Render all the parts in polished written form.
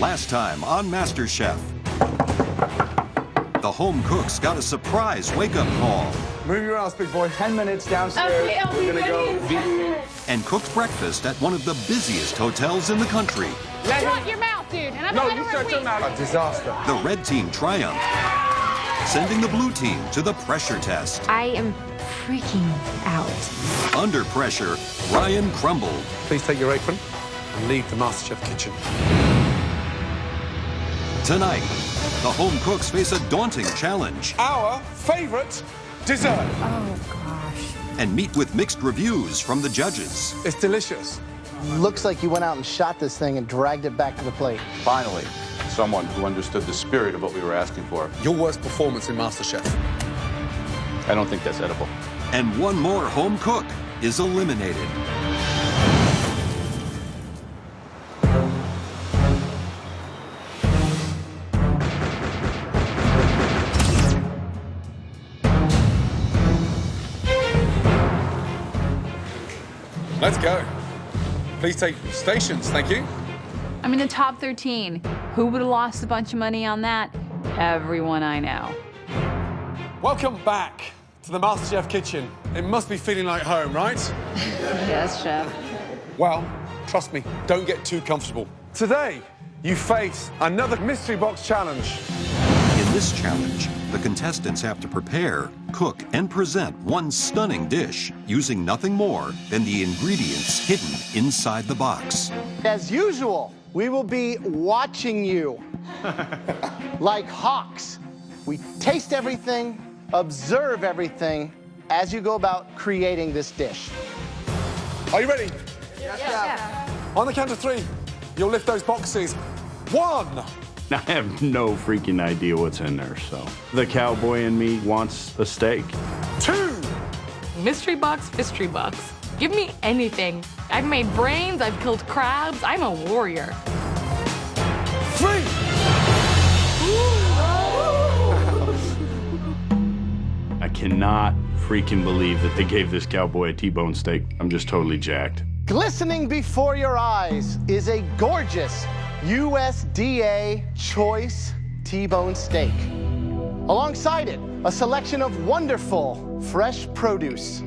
Last time on MasterChef, the home cooks got a surprise wake-up call. Move your ass, big boy. 10 minutes downstairs. Okay, I'll We're be gonna ready go. in 10 minutes. And cooked breakfast at one of the busiest hotels in the country. Shut your mouth, dude. And I'm No, not you gonna shut your repeat. mouth. A disaster. The red team triumphed, sending the blue team to the pressure test. I am freaking out. Under pressure, Ryan crumbled. Please take your apron and leave the MasterChef kitchen. Tonight, the home cooks face a daunting challenge Our favorite dessert. Oh, gosh. and meet with mixed reviews from the judges. It's delicious. Looks like you went out and shot this thing and dragged it back to the plate. Finally, someone who understood the spirit of what we were asking for. Your worst performance in MasterChef. I don't think that's edible. And one more home cook is eliminated. Let's go. Please take stations, thank you. I'm in the top 13. Who would have lost a bunch of money on that? Everyone I know. Welcome back to the MasterChef kitchen. It must be feeling like home, right? Yes, chef. Well, trust me, don't get too comfortable. Today, you face another mystery box challenge. In this challenge, the contestants have to prepare, cook, and present one stunning dish using nothing more than the ingredients hidden inside the box. As usual, we will be watching you like hawks. We taste everything, observe everything as you go about creating this dish. Are you ready? Yes. On the count of 3, you'll lift those boxes. 1. I have no freaking idea what's in there, so. The cowboy in me wants a steak. 2. Mystery box, mystery box. Give me anything. I've made brains, I've killed crabs. I'm a warrior. 3. I cannot freaking believe that they gave this cowboy a T-bone steak. I'm just totally jacked. Glistening before your eyes is a gorgeous USDA choice T-bone steak. Alongside it, a selection of wonderful fresh produce: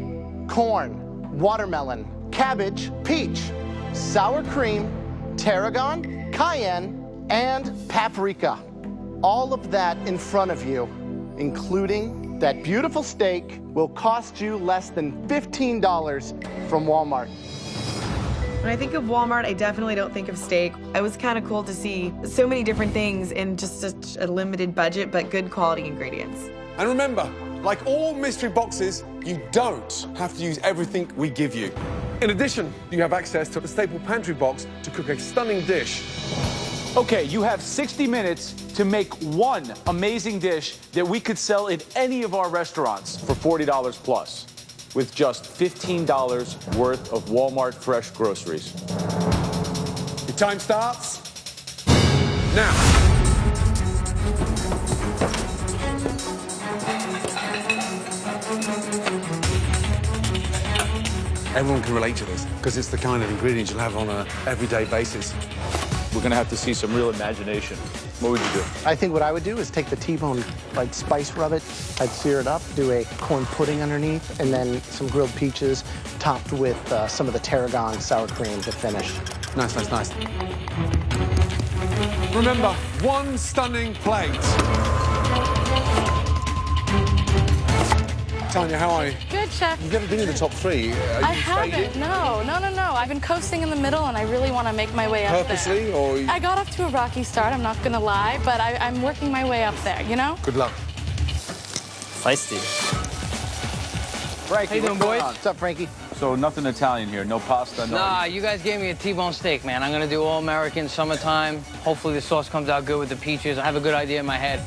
corn, watermelon, cabbage, peach, sour cream, tarragon, cayenne, and paprika. All of that in front of you, including that beautiful steak, will cost you less than $15 from Walmart. When I think of Walmart, I definitely don't think of steak. It was kind of cool to see so many different things in just such a limited budget, but good quality ingredients. And remember, like all mystery boxes, you don't have to use everything we give you. In addition, you have access to the staple pantry box to cook a stunning dish. Okay, you have 60 minutes to make one amazing dish that we could sell in any of our restaurants for $40 plus, with just $15 worth of Walmart fresh groceries. Your time starts now. Everyone can relate to this because it's the kind of ingredients you'll have on an everyday basis. We're gonna have to see some real imagination. What would you do? I think what I would do is take the T-bone, like spice rub it, I'd sear it up, do a corn pudding underneath, and then some grilled peaches topped with some of the tarragon sour cream to finish. Nice, nice, nice. Remember, one stunning plate. Tanya, how are you? Good, chef. You've never been in the top 3. I haven't. No. I've been coasting in the middle, and I really want to make my way up there. Purposely, or? I got off to a rocky start, I'm not going to lie, but I'm working my way up there, you know? Good luck. Feisty. Frankie, How you doing, boys? What's up, Frankie? So nothing Italian here, no pasta, no... Nah, you guys gave me a T-bone steak, man. I'm gonna do all American, summertime. Hopefully the sauce comes out good with the peaches. I have a good idea in my head.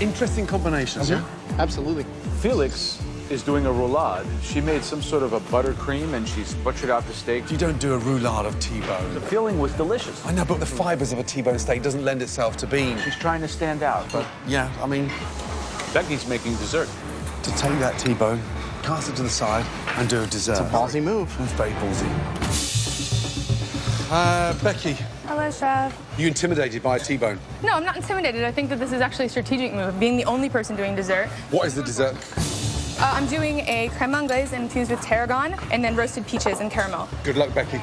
Interesting combinations, yeah? Absolutely. Felix is doing a roulade. She made some sort of a buttercream and she's butchered out the steak. You don't do a roulade of T-bone. The filling was delicious. I know, but the fibers of a T-bone steak doesn't lend itself to being... She's trying to stand out, but Yeah, I mean, Becky's making dessert. to take that T-bone cast it to the side, and do a dessert. It's a ballsy move. That's very ballsy. Becky, Hello, chef. you intimidated by a T-bone. No, I'm not intimidated. I think that this is actually a strategic move, being the only person doing dessert. What is the dessert? I'm doing a creme anglaise infused with tarragon and then roasted peaches and caramel. Good luck, Becky.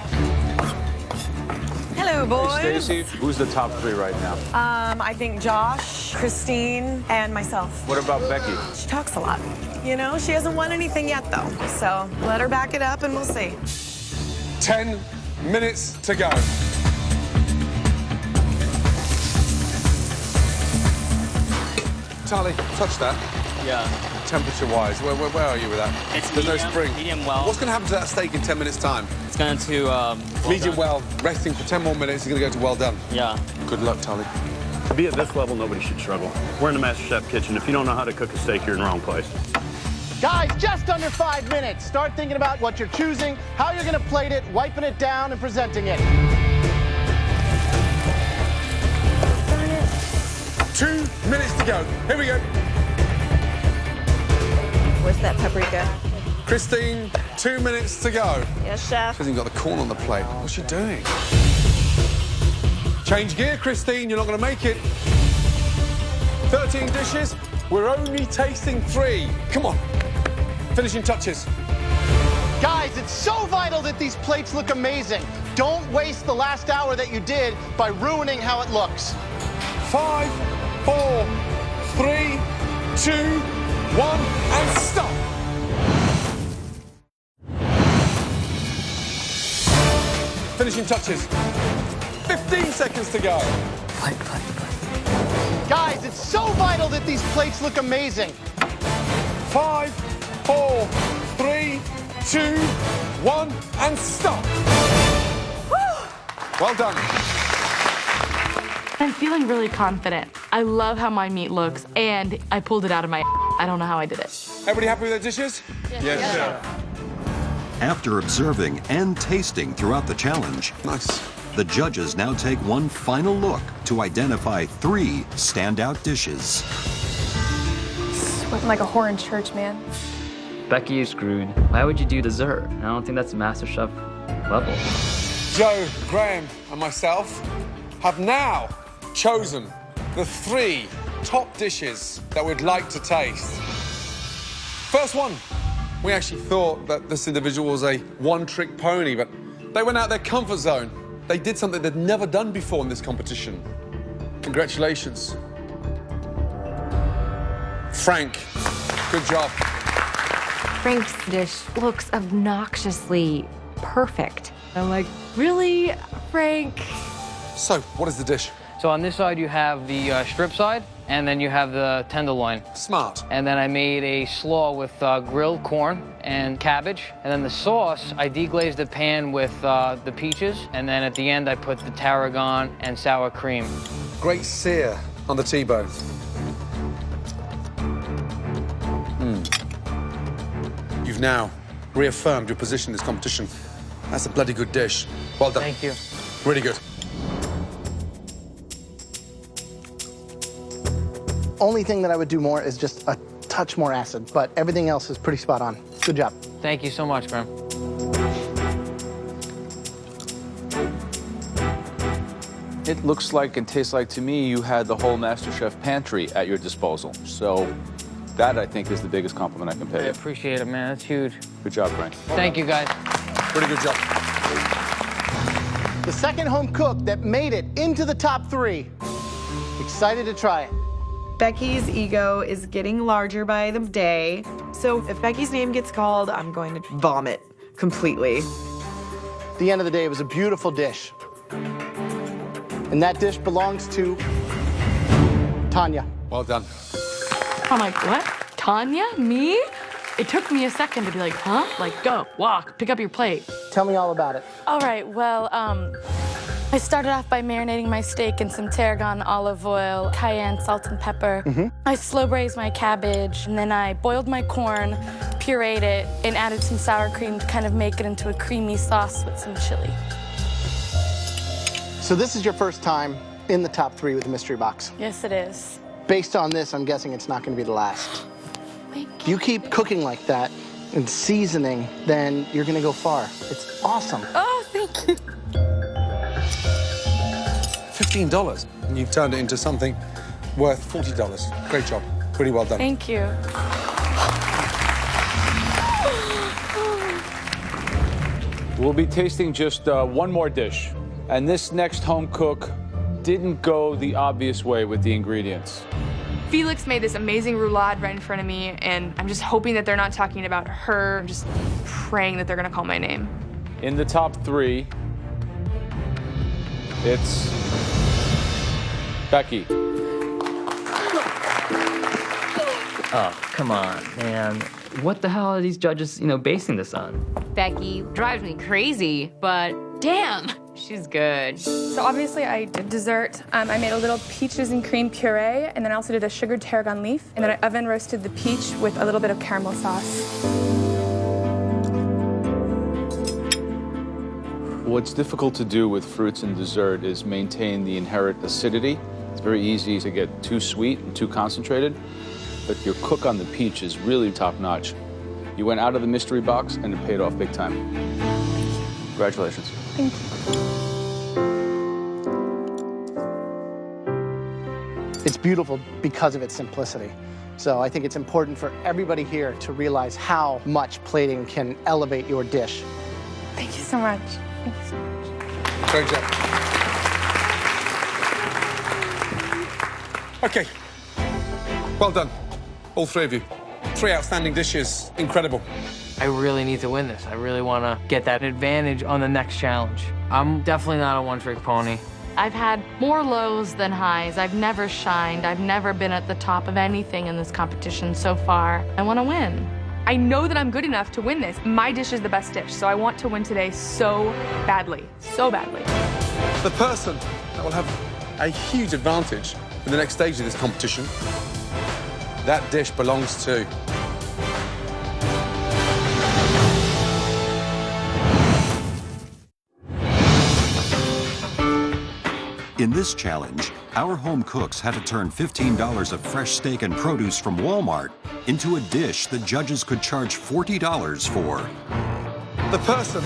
Hello, boys. Stacey, who's the top 3 right now? I think Josh, Christine, and myself. What about Becky? She talks a lot. You know, she hasn't won anything yet, though. So let her back it up and we'll see. 10 minutes to go. Charlie, touch that. Yeah. Temperature-wise, where are you with that? It's There's medium, no spring. medium well. What's going to happen to that steak in 10 minutes' time? It's going to Medium well, resting for 10 more minutes, it's going to go to well done. Yeah. Good luck, Charlie. To be at this level, nobody should struggle. We're in the MasterChef kitchen. If you don't know how to cook a steak, you're in the wrong place. Guys, just under 5 minutes. Start thinking about what you're choosing, how you're gonna plate it, wiping it down, and presenting it. 2 minutes to go. Here we go. Where's that paprika? Christine, 2 minutes to go. Yes, chef. She hasn't got the corn on the plate. What's she doing? Change gear, Christine. You're not going to make it. 13 dishes. We're only tasting 3. Come on. Finishing touches. Guys, it's so vital that these plates look amazing. Don't waste the last hour that you did by ruining how it looks. 5, 4, 3, 2, 1, and stop. Finishing touches. 15 seconds to go. Guys, it's so vital that these plates look amazing. 5, 4, 3, 2, 1, and stop. Well done. I'm feeling really confident. I love how my meat looks, and I pulled it out of my I don't know how I did it. Everybody happy with their dishes? Yes, sir. After observing and tasting throughout the challenge, Nice. the judges now take one final look to identify 3 standout dishes. Sweating like a whore in church, man. Becky, you're screwed. Why would you do dessert? I don't think that's MasterChef level. Joe, Graham, and myself have now chosen the 3 top dishes that we'd like to taste. First one, we actually thought that this individual was a one-trick pony, but they went out their comfort zone. They did something they'd never done before in this competition. Congratulations. Frank, good job. Frank's dish looks obnoxiously perfect. I'm like, really, Frank? So, what is the dish? So on this side, you have the strip side, and then you have the tenderloin. Smart. And then I made a slaw with grilled corn and cabbage. And then the sauce, I deglazed the pan with the peaches. And then at the end, I put the tarragon and sour cream. Great sear on the T-bone. You've now reaffirmed your position in this competition. That's a bloody good dish. Well done. Thank you. Really good. Only thing that I would do more is just a touch more acid, but everything else is pretty spot on. Good job. Thank you so much, Graham. It looks like and tastes like to me you had the whole MasterChef pantry at your disposal. So that, I think, is the biggest compliment I can pay I you. appreciate it, man. That's huge. Good job, Frank. Thank you, guys. Pretty good job. The second home cook that made it into the top 3. Excited to try it. Becky's ego is getting larger by the day. So if Becky's name gets called, I'm going to vomit completely. At the end of the day, it was a beautiful dish. And that dish belongs to Tanya. Well done. I'm like, what? Tanya? Me? It took me a second to be like, huh? Like, go, walk, pick up your plate. Tell me all about it. All right, well, I started off by marinating my steak in some tarragon, olive oil, cayenne, salt, and pepper. I slow braised my cabbage, and then I boiled my corn, pureed it, and added some sour cream to kind of make it into a creamy sauce with some chili. So this is your first time in the top 3 with the mystery box. Yes, it is. Based on this, I'm guessing it's not going to be the last. Thank You keep cooking like that, and seasoning, then you're gonna go far. It's awesome. Oh, thank you. $15, and you've turned it into something worth $40. Great job. Pretty well done. Thank you. We'll be tasting just one more dish. And this next home cook didn't go the obvious way with the ingredients. Felix made this amazing roulade right in front of me, and I'm just hoping that they're not talking about her. I'm just praying that they're gonna call my name. In the top 3, it's Becky. Oh, come on, man. What the hell are these judges, basing this on? Becky drives me crazy, but damn, she's good. So obviously I did dessert. I made a little peaches and cream puree, and then I also did a sugared tarragon leaf, and then I oven roasted the peach with a little bit of caramel sauce. What's difficult to do with fruits and dessert is maintain the inherent acidity. It's very easy to get too sweet and too concentrated, but your cook on the peach is really top-notch. You went out of the mystery box and it paid off big time. Congratulations. Thank you. It's beautiful because of its simplicity. So I think it's important for everybody here to realize how much plating can elevate your dish. Thank you so much. Thank you so much. Great job. Okay. Well done, all 3 of you. 3 outstanding dishes. Incredible. I really need to win this. I really want to get that advantage on the next challenge. I'm definitely not a one-trick pony. I've had more lows than highs. I've never shined. I've never been at the top of anything in this competition so far. I want to win. I know that I'm good enough to win this. My dish is the best dish, so I want to win today so badly, so badly. The person that will have a huge advantage in the next stage of this competition, that dish belongs to... In this challenge, our home cooks had to turn $15 of fresh steak and produce from Walmart into a dish the judges could charge $40 for. The person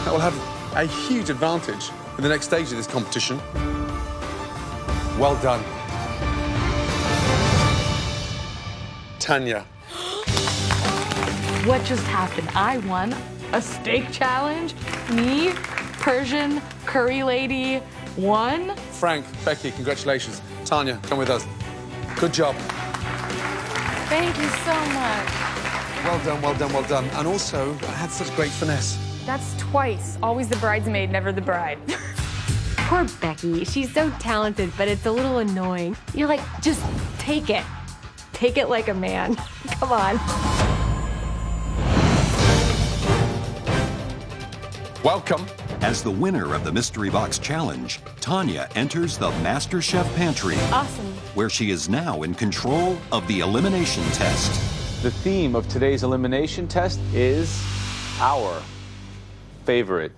that will have a huge advantage in the next stage of this competition, well done. Tanya. What just happened? I won a steak challenge? Me, Persian curry lady, won? Frank, Becky, congratulations. Tanya, come with us. Good job. Thank you so much. Well done, well done, well done. And also, I had such great finesse. That's twice. Always the bridesmaid, never the bride. Poor Becky. She's so talented, but it's a little annoying. You're like, just take it. Take it like a man. Come on. Welcome. As the winner of the Mystery Box Challenge, Tanya enters the MasterChef pantry. Awesome. Where she is now in control of the elimination test. The theme of today's elimination test is our favorite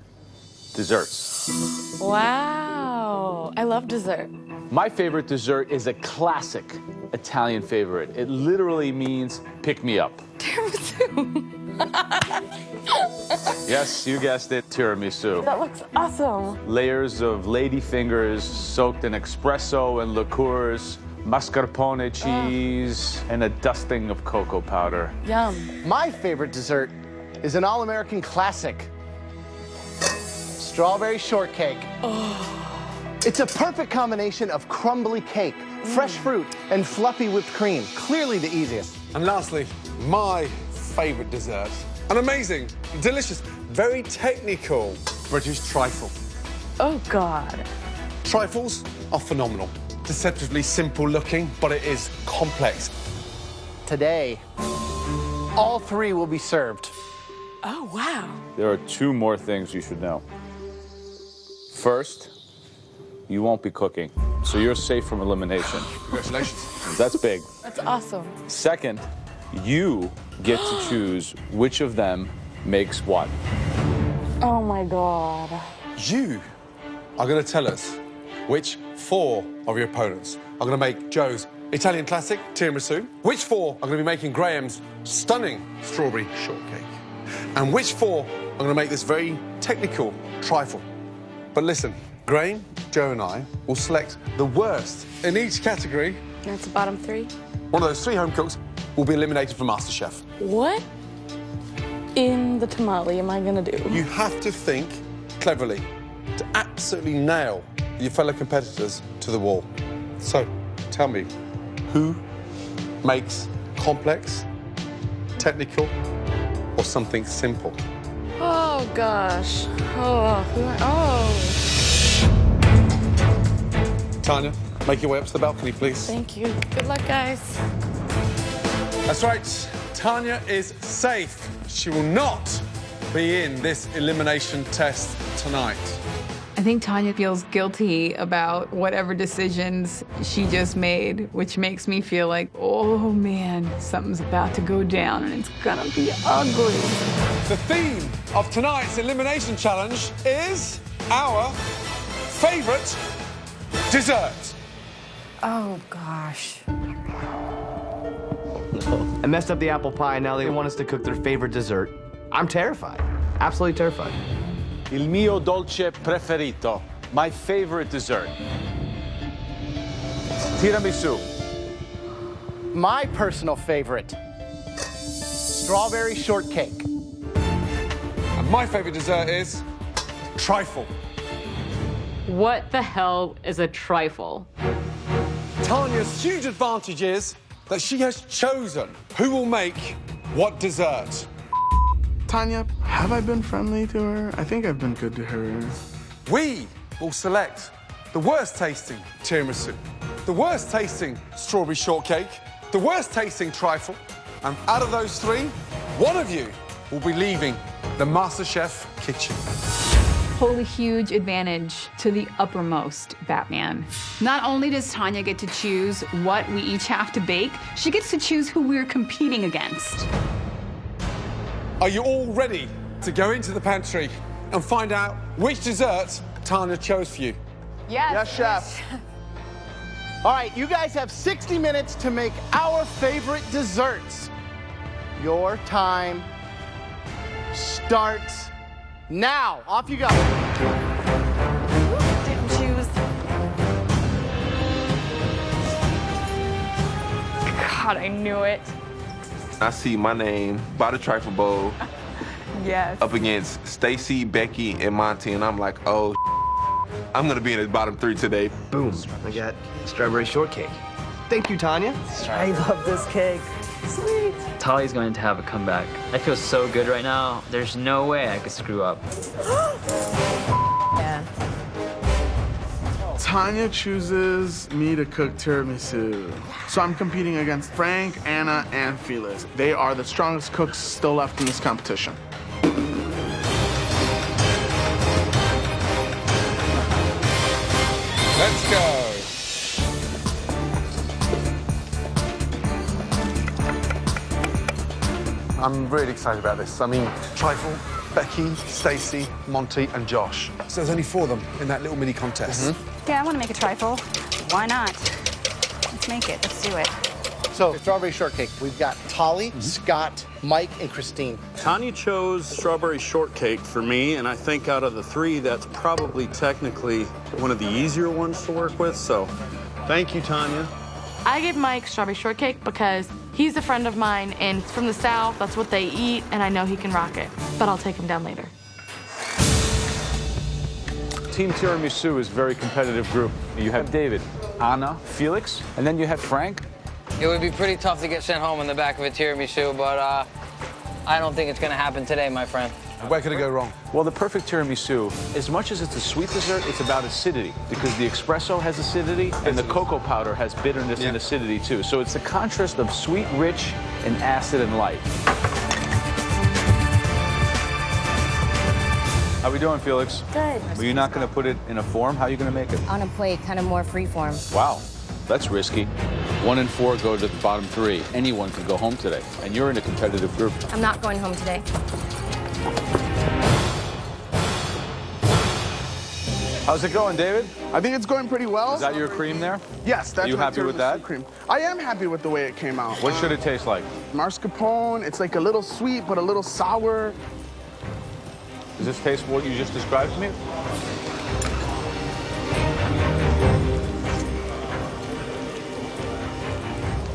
desserts. Wow. I love dessert. My favorite dessert is a classic Italian favorite. It literally means pick me up. Tiramisu. Yes, you guessed it, tiramisu. That looks awesome. Layers of lady fingers soaked in espresso and liqueurs, mascarpone cheese, and a dusting of cocoa powder. Yum. My favorite dessert is an all-American classic. Strawberry shortcake. Oh. It's a perfect combination of crumbly cake, fresh fruit, and fluffy whipped cream. Clearly the easiest. And lastly, my favorite dessert. An amazing, delicious, very technical British trifle. Oh, God. Trifles are phenomenal. Deceptively simple looking, but it is complex. Today, all 3 will be served. Oh, wow. There are 2 more things you should know. First, you won't be cooking, so you're safe from elimination. Congratulations. That's big. That's awesome. Second, you get to choose which of them makes what. Oh, my God. You are going to tell us which 4 of your opponents are going to make Joe's Italian classic, tiramisu? Which 4 are going to be making Graham's stunning strawberry shortcake? And which 4 are going to make this very technical trifle? But listen, Graham, Joe and I will select the worst in each category. That's the bottom 3. One of those 3 home cooks will be eliminated from MasterChef. What in the tamale am I gonna do? You have to think cleverly to absolutely nail your fellow competitors to the wall. So, tell me, who makes complex, technical, or something simple? Oh, gosh. Tanya, make your way up to the balcony, please. Thank you. Good luck, guys. That's right. Tanya is safe. She will not be in this elimination test tonight. I think Tanya feels guilty about whatever decisions she just made, which makes me feel like, oh man, something's about to go down and it's gonna be ugly. The theme of tonight's elimination challenge is our favorite dessert. Oh, gosh. I messed up the apple pie. Now they want us to cook their favorite dessert. I'm terrified. Absolutely terrified. Il mio dolce preferito. My favorite dessert. Tiramisu. My personal favorite, strawberry shortcake. And my favorite dessert is trifle. What the hell is a trifle? Tanya's huge advantage is that she has chosen who will make what dessert. Tanya, have I been friendly to her? I think I've been good to her. We will select the worst tasting tiramisu, the worst tasting strawberry shortcake, the worst tasting trifle, and out of those 3, one of you will be leaving the MasterChef kitchen. Hold a huge advantage to the uppermost Batman. Not only does Tanya get to choose what we each have to bake, she gets to choose who we're competing against. Are you all ready to go into the pantry and find out which dessert Tanya chose for you? Yes. Yes, chef. All right, you guys have 60 minutes to make our favorite desserts. Your time starts now. Off you go. Didn't choose. God, I knew it. I see my name by the trifle bowl Yes. up against Stacy, Becky, and Monty, and I'm like, oh, I'm gonna be in the bottom 3 today. Boom. I got strawberry shortcake. Thank you, Tanya. I love this cake. Sweet. Tali's going to have a comeback. I feel so good right now. There's no way I could screw up. Yeah. Tanya chooses me to cook tiramisu. So I'm competing against Frank, Anna, and Felix. They are the strongest cooks still left in this competition. Let's go. I'm really excited about this. I mean, Trifle, Becky, Stacey, Monty, and Josh. So there's only 4 of them in that little mini contest. Yeah, I want to make a trifle. Why not? Let's make it. Let's do it. So, strawberry shortcake. We've got Tolly, Scott, Mike, and Christine. Tanya chose strawberry shortcake for me, and I think out of the 3, that's probably technically one of the easier ones to work with, so thank you, Tanya. I gave Mike strawberry shortcake because he's a friend of mine and it's from the South. That's what they eat, and I know he can rock it. But I'll take him down later. Team Tiramisu is a very competitive group. You have David, Anna, Felix, and then you have Frank. It would be pretty tough to get sent home in the back of a tiramisu, but I don't think it's going to happen today, my friend. Where could it go wrong? Well, the perfect tiramisu, as much as it's a sweet dessert, it's about acidity, because the espresso has acidity and the cocoa powder has bitterness and acidity too. So it's the contrast of sweet, rich, and acid and light. How we doing, Felix? Good. Well, you're not going to put it in a form? How are you going to make it? On a plate, kind of more free form. Wow, that's risky. 1 and 4 go to the bottom 3. Anyone can go home today, and you're in a competitive group. I'm not going home today. How's it going, David? I think it's going pretty well. Is that your cream there? Yes, that's Are you my happy with tiramisu that? cream. I am happy with the way it came out. What should it taste like? Mascarpone, it's like a little sweet, but a little sour. Does this taste what you just described to me?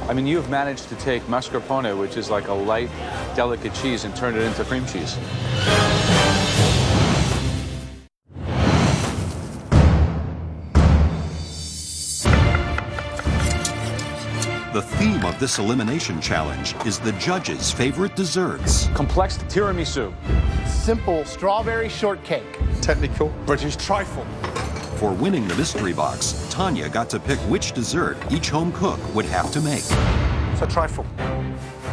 I mean, you've managed to take mascarpone, which is like a light, delicate cheese, and turn it into cream cheese. The theme of this elimination challenge is the judges' favorite desserts. Complex tiramisu. Simple strawberry shortcake. Technical British trifle. For winning the mystery box, Tanya got to pick which dessert each home cook would have to make. It's a trifle.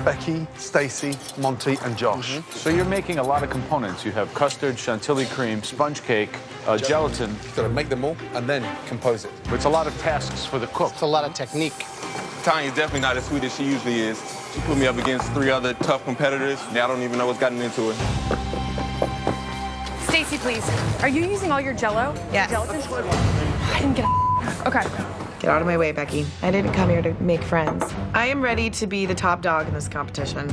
Becky, Stacy, Monty, and Josh. So you're making a lot of components. You have custard, chantilly cream, sponge cake, gelatin. You've got to make them all and then compose it. It's a lot of tasks for the cook. It's a lot of technique. Tanya's definitely not as sweet as she usually is. She put me up against 3 other tough competitors. Now I don't even know what's gotten into her. Stacy, please. Are you using all your Jell-O? Yes. Gelatin? I didn't get a... Okay. Get out of my way, Becky. I didn't come here to make friends. I am ready to be the top dog in this competition.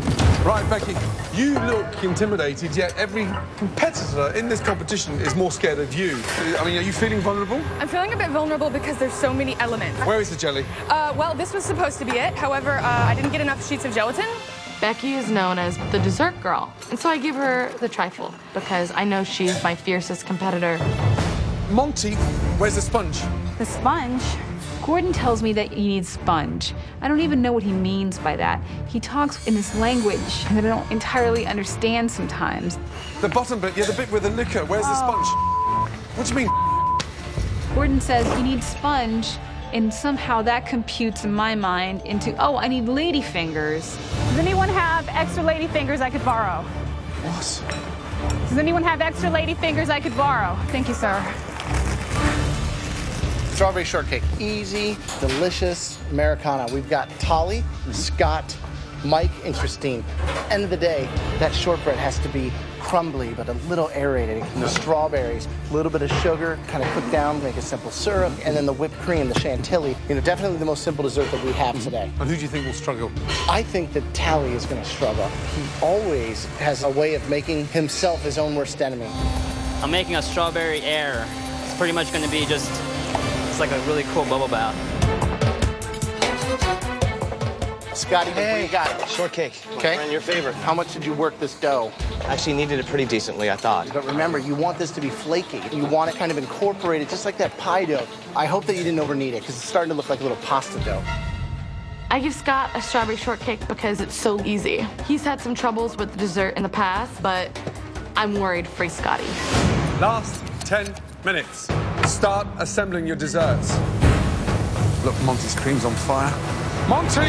Right, Becky, you look intimidated, yet every competitor in this competition is more scared of you. I mean, are you feeling vulnerable? I'm feeling a bit vulnerable because there's so many elements. Where is the jelly? Well, this was supposed to be it. However, I didn't get enough sheets of gelatin. Becky is known as the dessert girl, and so I give her the trifle because I know she's my fiercest competitor. Monty, where's the sponge? The sponge? Gordon tells me that you need sponge. I don't even know what he means by that. He talks in this language that I don't entirely understand sometimes. The bottom bit, yeah, the bit with the liquor. Where's the sponge? What do you mean? Gordon says you need sponge, and somehow that computes in my mind into, oh, I need lady fingers. Does anyone have extra lady fingers I could borrow? What? Does anyone have extra lady fingers I could borrow? Thank you, sir. Strawberry shortcake, easy, delicious Americana. We've got Tolly, Scott, Mike, and Christine. End of the day, that shortbread has to be crumbly, but a little aerated. The strawberries, a little bit of sugar, kind of cook down, make a simple syrup, and then the whipped cream, the chantilly. You know, definitely the most simple dessert that we have today. And who do you think will struggle? I think that Tally is going to struggle. He always has a way of making himself his own worst enemy. I'm making a strawberry air. It's pretty much going to be just, it's like a really cool bubble bath. Scotty, what do you got? Shortcake. Okay. Friend, your favorite. How much did you work this dough? Actually kneaded it pretty decently, I thought. But remember, you want this to be flaky. You want it kind of incorporated, just like that pie dough. I hope that you didn't overknead it, because it's starting to look like a little pasta dough. I give Scott a strawberry shortcake because it's so easy. He's had some troubles with the dessert in the past, but I'm worried for Scotty. Last 10 minutes. Start assembling your desserts. Look, Monty's cream's on fire. Monty!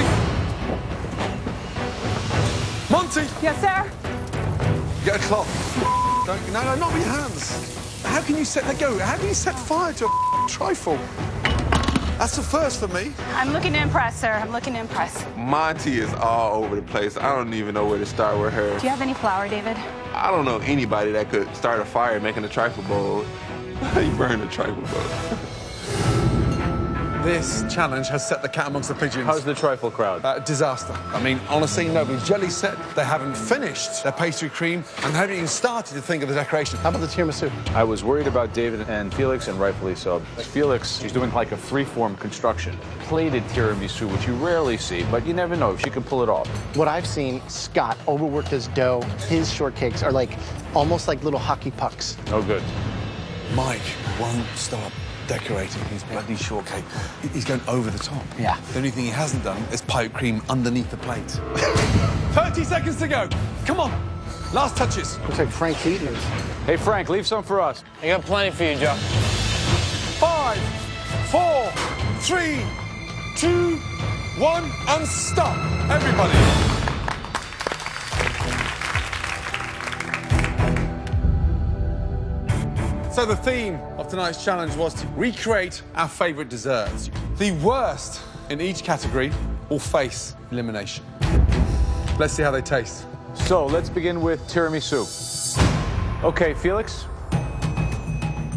Monty! Yes, sir? Get a cloth. Don't, no, not with your hands. How can you set that go? How can you set fire to a trifle? That's the first for me. I'm looking to impress, sir. I'm looking to impress. Monty is all over the place. I don't even know where to start with her. Do you have any flour, David? I don't know anybody that could start a fire making a trifle bowl. You burn a trifle bowl. This challenge has set the cat amongst the pigeons. How's the trifle crowd? Disaster. I mean, honestly, nobody's jelly set. They haven't finished their pastry cream and haven't even started to think of the decoration. How about the tiramisu? I was worried about David and Felix, and rightfully so. Felix, she's doing like a free-form construction. Plated tiramisu, which you rarely see, but you never know if she can pull it off. What I've seen, Scott overworked his dough. His shortcakes are like, almost like little hockey pucks. Oh, good. Mike won't stop decorating his bloody shortcake. He's going over the top. Yeah. The only thing he hasn't done is pipe cream underneath the plate. 30 seconds to go. Come on. Last touches. Looks like Frank's eating it. Hey, Frank, leave some for us. I got plenty for you, Joe. 5, 4, 3, 2, 1, and stop. Everybody. So the theme of tonight's challenge was to recreate our favorite desserts. The worst in each category will face elimination. Let's see how they taste. So let's begin with tiramisu. Okay, Felix,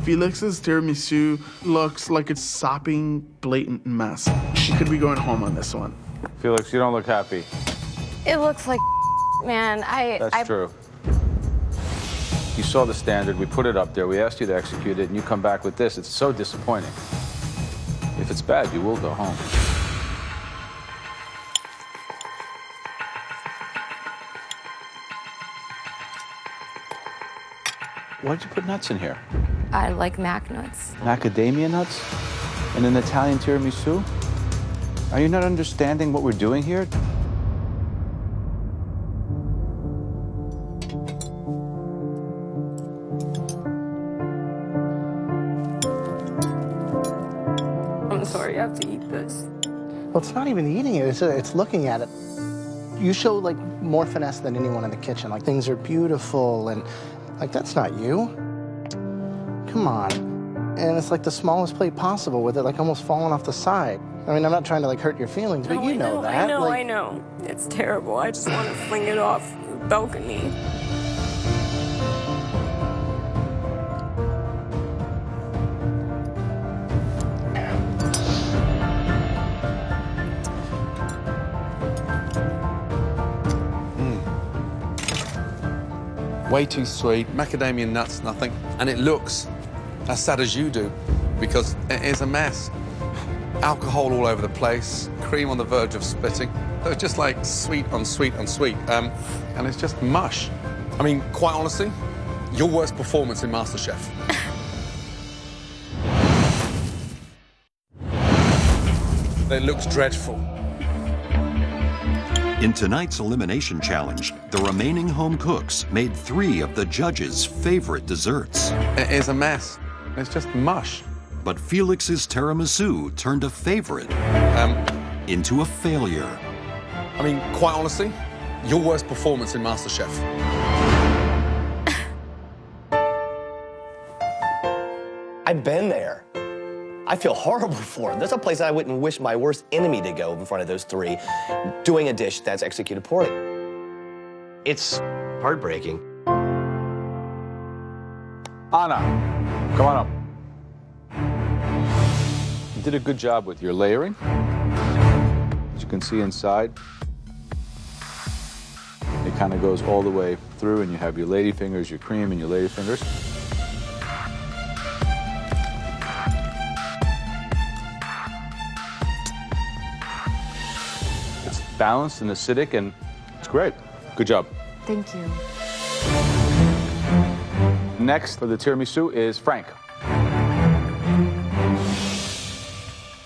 Felix's tiramisu looks like it's sopping blatant mess. She could be going home on this one. Felix, you don't look happy. It looks like man. That's true. You saw the standard, we put it up there, we asked you to execute it, and you come back with this. It's so disappointing. If it's bad, you will go home. Why did you put nuts in here? I like mac nuts. Macadamia nuts? And an Italian tiramisu? Are you not understanding what we're doing here? I'm sorry, I have to eat this. Well, it's not even eating it, it's looking at it. You show like more finesse than anyone in the kitchen. Like things are beautiful and like that's not you. Come on. And it's like the smallest plate possible with it like almost falling off the side. I mean, I'm not trying to like hurt your feelings, but you know that. I know. It's terrible. I just want to fling it off the balcony. Way too sweet, macadamia nuts, nothing. And it looks as sad as you do, because it is a mess. Alcohol all over the place, cream on the verge of spitting. It's just like sweet on sweet on sweet. And it's just mush. I mean, quite honestly, your worst performance in MasterChef. It looks dreadful. In tonight's elimination challenge, the remaining home cooks made 3 of the judges' favorite desserts. It is a mess. It's just mush. But Felix's tiramisu turned a favorite into a failure. I mean, quite honestly, your worst performance in MasterChef. I've been there. I feel horrible for him. That's a place I wouldn't wish my worst enemy to go in front of those 3, doing a dish that's executed poorly. It's heartbreaking. Anna, come on up. You did a good job with your layering. As you can see inside, it kind of goes all the way through, and you have your ladyfingers, your cream, and your ladyfingers. It's balanced and acidic, and it's great. Good job. Thank you. Next for the tiramisu is Frank.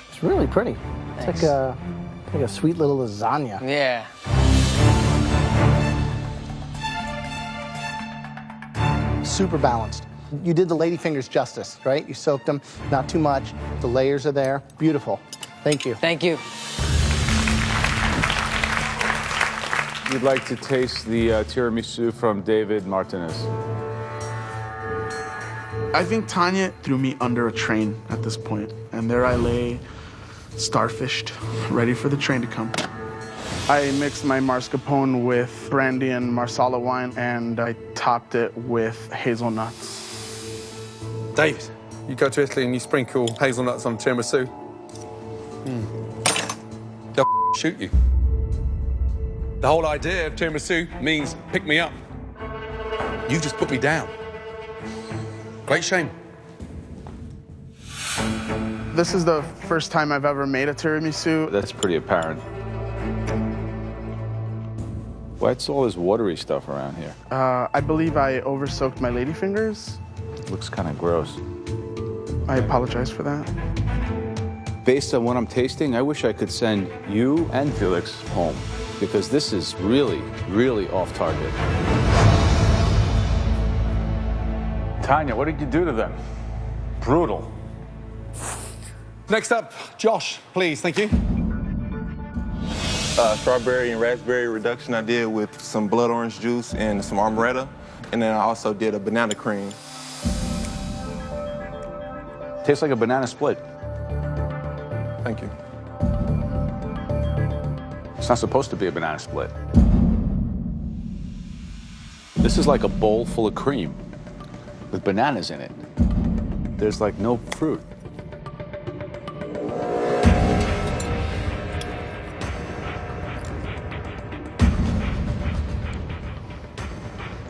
It's really pretty. It's like a sweet little lasagna. Yeah. Super balanced. You did the ladyfingers justice, right? You soaked them, not too much. The layers are there. Beautiful. Thank you. Thank you. You'd like to taste the tiramisu from David Martinez. I think Tanya threw me under a train at this point, and there I lay, starfished, ready for the train to come. I mixed my mascarpone with brandy and marsala wine, and I topped it with hazelnuts. David, you go to Italy and you sprinkle hazelnuts on tiramisu. They'll shoot you. The whole idea of tiramisu means pick me up. You just put me down. Great shame. This is the first time I've ever made a tiramisu. That's pretty apparent. What's all this watery stuff around here? I believe I over-soaked my ladyfingers. Looks kind of gross. I apologize for that. Based on what I'm tasting, I wish I could send you and Felix home, because this is really, really off target. Tanya, what did you do to them? Brutal. Next up, Josh, please, thank you. Strawberry and raspberry reduction I did with some blood orange juice and some amaretto. And then I also did a banana cream. Tastes like a banana split. Thank you. It's not supposed to be a banana split. This is like a bowl full of cream with bananas in it. there's like no fruit.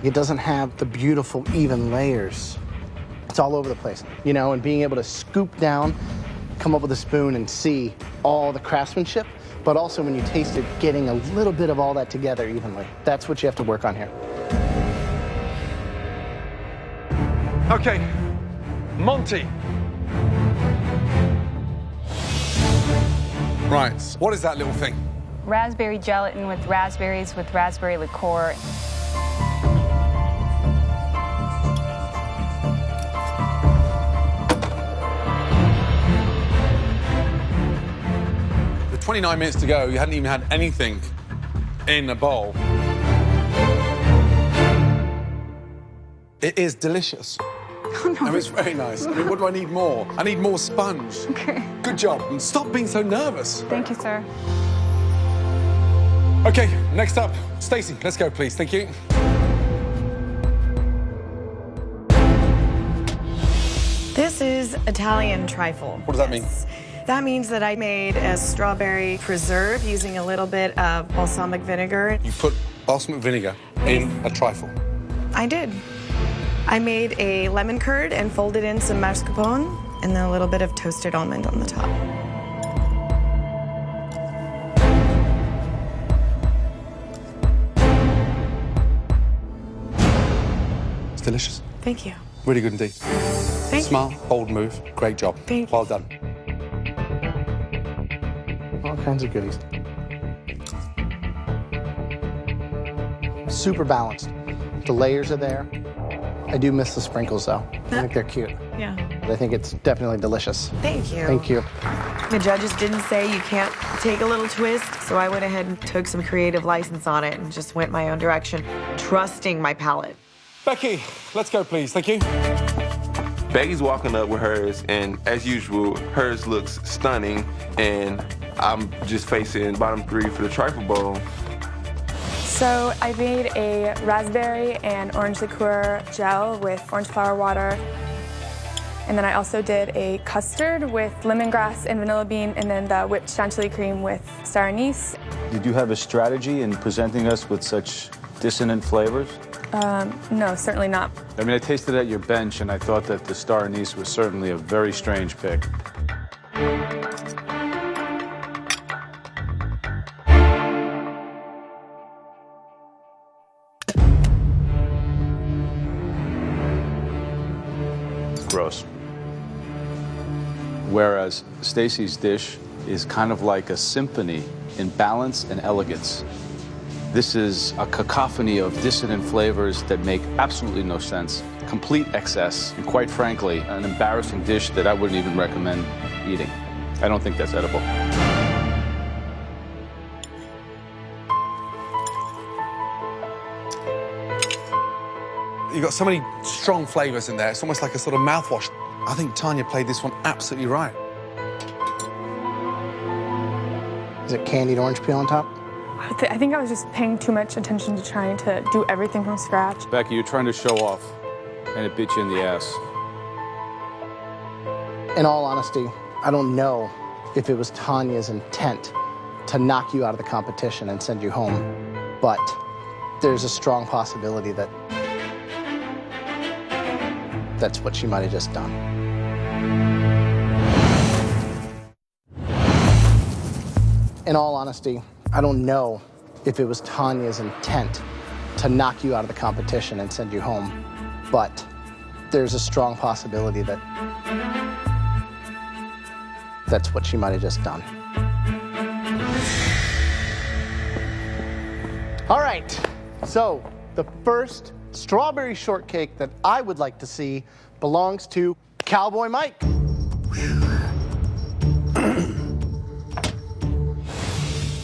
It doesn't have the beautiful, even layers. It's all over the place, you know, and being able to scoop down, come up with a spoon and see all the craftsmanship, but also when you taste it, getting a little bit of all that together evenly. That's what you have to work on here. Okay, Monty. Right, what is that little thing? Raspberry gelatin with raspberry liqueur. With 29 minutes to go, you hadn't even had anything in a bowl. It is delicious. Oh, no. I mean, it's very nice. I mean, what do I need more? I need more sponge. Okay. Good job. And stop being so nervous. Thank you, sir. Okay, next up, Stacey, let's go, please. Thank you. This is Italian trifle. What does that mean? That means that I made a strawberry preserve using a little bit of balsamic vinegar. You put balsamic vinegar in a trifle. I did. I made a lemon curd and folded in some mascarpone and then a little bit of toasted almond on the top. It's delicious. Thank you. Really good indeed. Thank you. Smart, bold move. Great job. Thank you. Well done. All kinds of goodies. Super balanced. The layers are there. I do miss the sprinkles, though. I think they're cute. Yeah. But I think it's definitely delicious. Thank you. Thank you. The judges didn't say you can't take a little twist, so I went ahead and took some creative license on it and just went my own direction, trusting my palate. Becky, let's go, please. Thank you. Becky's walking up with hers, and as usual, hers looks stunning, and I'm just facing bottom three for the trifle bowl. So I made a raspberry and orange liqueur gel with orange flower water. And then I also did a custard with lemongrass and vanilla bean, and then the whipped chantilly cream with star anise. Did you have a strategy in presenting us with such dissonant flavors? No, certainly not. I mean, I tasted at your bench, and I thought that the star anise was certainly a very strange pick. Gross. Whereas Stacey's dish is kind of like a symphony in balance and elegance. This is a cacophony of dissonant flavors that make absolutely no sense, complete excess, and quite frankly, an embarrassing dish that I wouldn't even recommend eating. I don't think that's edible. You've got so many strong flavors in there. It's almost like a sort of mouthwash. I think Tanya played this one absolutely right. Is it candied orange peel on top? I think I was just paying too much attention to trying to do everything from scratch. Becky, you're trying to show off, and it bit you in the ass. In all honesty, I don't know if it was Tanya's intent to knock you out of the competition and send you home, but there's a strong possibility that that's what she might have just done. In all honesty, I don't know if it was Tanya's intent to knock you out of the competition and send you home, but there's a strong possibility that that's what she might have just done. All right, so the first strawberry shortcake that I would like to see belongs to Cowboy Mike.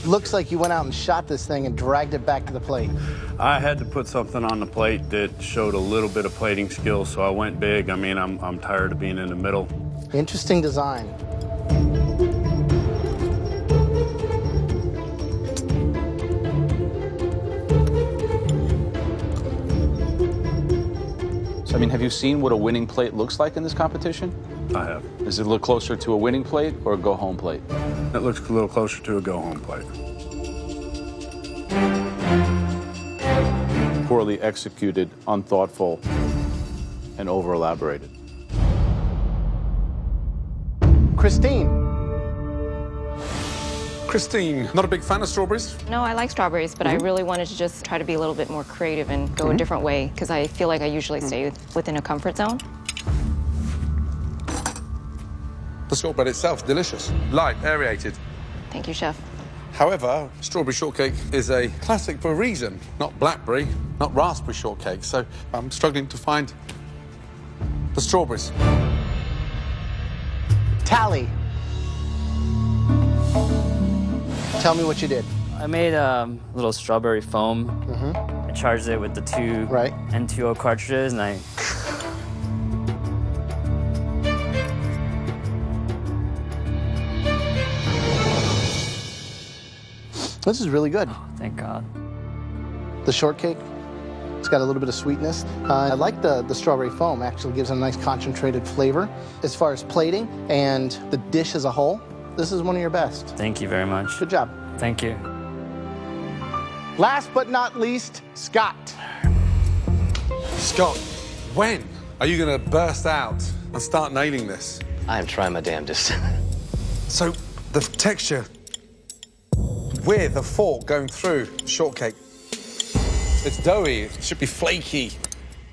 Looks like you went out and shot this thing and dragged it back to the plate. I had to put something on the plate that showed a little bit of plating skill, so I went big. I mean, I'm tired of being in the middle. Interesting design. So, I mean, have you seen what a winning plate looks like in this competition? I have. Does it look closer to a winning plate or a go-home plate? It looks a little closer to a go-home plate. Poorly executed, unthoughtful, and over-elaborated. Christine. Christine, not a big fan of strawberries? No, I like strawberries, but I really wanted to just try to be a little bit more creative and go a different way because I feel like I usually stay within a comfort zone. The shortbread itself, delicious. Light, aerated. Thank you, Chef. However, strawberry shortcake is a classic for a reason. Not blackberry, not raspberry shortcake. So I'm struggling to find the strawberries. Tally. Tell me what you did. I made a little strawberry foam. I charged it with the two N2O cartridges, and I... This is really good. Oh, thank God. The shortcake, it's got a little bit of sweetness. I like the strawberry foam. Actually gives a nice concentrated flavor. As far as plating and the dish as a whole, this is one of your best. Thank you very much. Good job. Thank you. Last but not least, Scott. Scott, when are you going to burst out and start nailing this? I am trying my damnedest. So the texture with a fork going through shortcake, it's doughy, it should be flaky.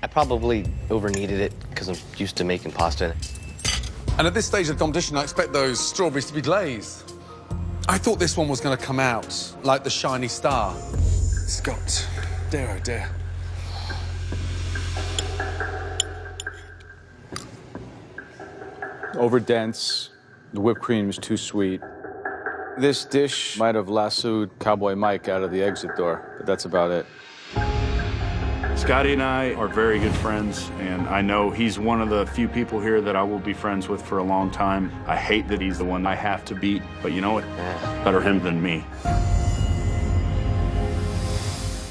I probably over-kneaded it because I'm used to making pasta. And at this stage of the competition, I expect those strawberries to be glazed. I thought this one was going to come out like the shiny star. Scott, dear oh dear. Over-dense, the whipped cream is too sweet. This dish might have lassoed Cowboy Mike out of the exit door, but that's about it. Scotty and I are very good friends, and I know he's one of the few people here that I will be friends with for a long time. I hate that he's the one I have to beat, but you know what? Better him than me.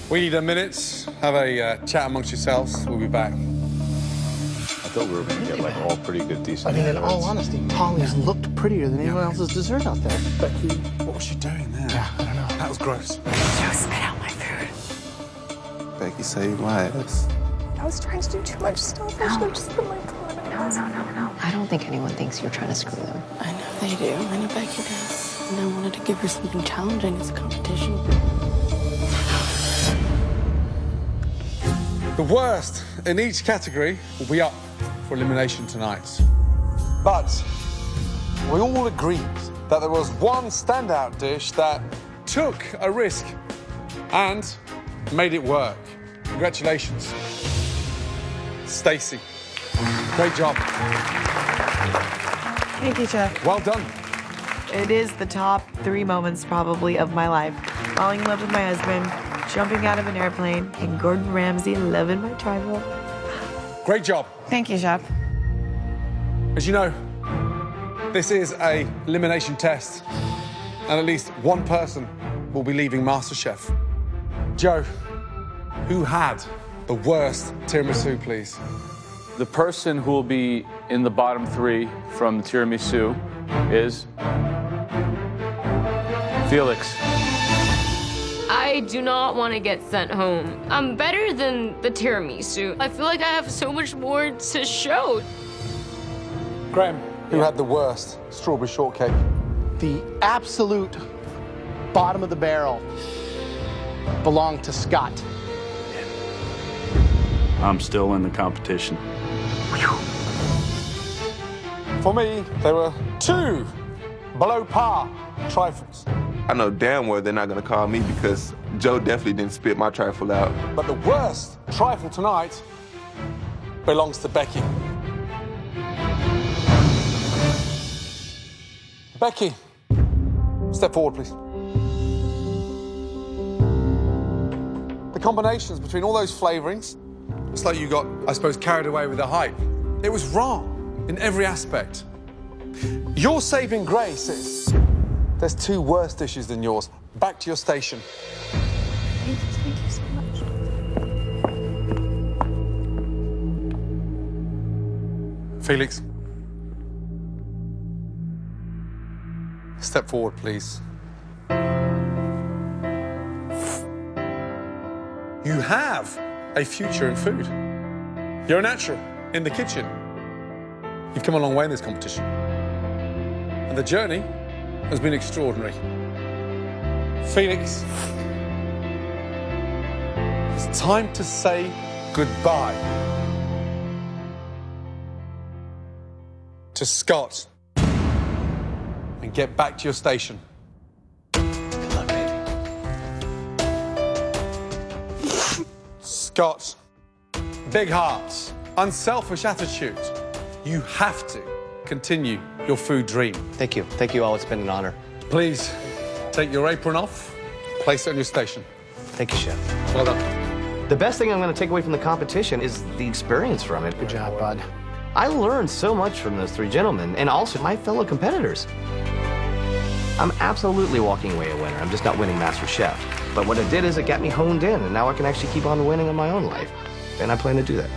We need a minute. Have a chat amongst yourselves. We'll be back. I thought we were going to get like all pretty good, decent. I mean, in all honesty, Polly's looked prettier than anyone else's dessert out there. Becky, what was she doing there? Yeah, I don't know. That was gross. Joe, spit out my food. Becky saved my ass. I was trying to do too much stuff. I should have just put my foot in. No. I don't think anyone thinks you're trying to screw them. I know they do. I know Becky does. And I wanted to give her something challenging as a competition. The worst in each category will be up for elimination tonight. But we all agreed that there was one standout dish that took a risk and made it work. Congratulations, Stacey. Great job. Thank you, Chef. Well done. It is the top 3 moments probably of my life. Falling in love with my husband, jumping out of an airplane, and Gordon Ramsay loving my tribal. Great job. Thank you, Chef. As you know, this is a elimination test, and at least one person will be leaving MasterChef. Joe, who had the worst tiramisu, please? The person who will be in the bottom 3 from the tiramisu is Felix. I do not want to get sent home. I'm better than the tiramisu. I feel like I have so much more to show. Graham, who had the worst strawberry shortcake? The absolute bottom of the barrel belonged to Scott. I'm still in the competition. For me, there were 2 below par trifles. I know damn well they're not gonna call me because Joe definitely didn't spit my trifle out. But the worst trifle tonight belongs to Becky. Becky, step forward, please. The combinations between all those flavorings, it's like you got, I suppose, carried away with the hype. It was wrong in every aspect. Your saving grace is there's 2 worse dishes than yours. Back to your station. Thank you so much. Felix. Step forward, please. You have a future in food. You're a natural in the kitchen. You've come a long way in this competition. And the journey has been extraordinary. Felix, it's time to say goodbye to Scott and get back to your station. Good luck, baby. Scott, big heart, unselfish attitude. You have to continue your food dream. Thank you. Thank you all. It's been an honor. Please take your apron off, place it on your station. Thank you, Chef. Well done. The best thing I'm going to take away from the competition is the experience from it. Good job, bud. I learned so much from those three gentlemen and also my fellow competitors. I'm absolutely walking away a winner. I'm just not winning MasterChef. But what it did is it got me honed in, and now I can actually keep on winning in my own life. And I plan to do that.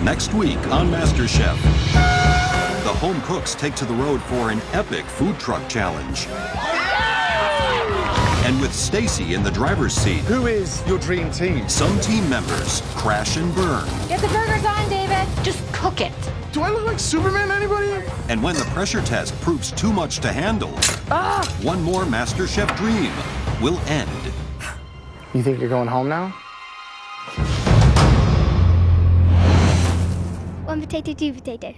Next week on MasterChef, the home cooks take to the road for an epic food truck challenge. And with Stacy in the driver's seat, who is your dream team? Some team members crash and burn. Get the burgers on, David. Just cook it. Do I look like Superman to anybody? And when the pressure test proves too much to handle, one more MasterChef dream will end. You think you're going home now? One potato, two potato.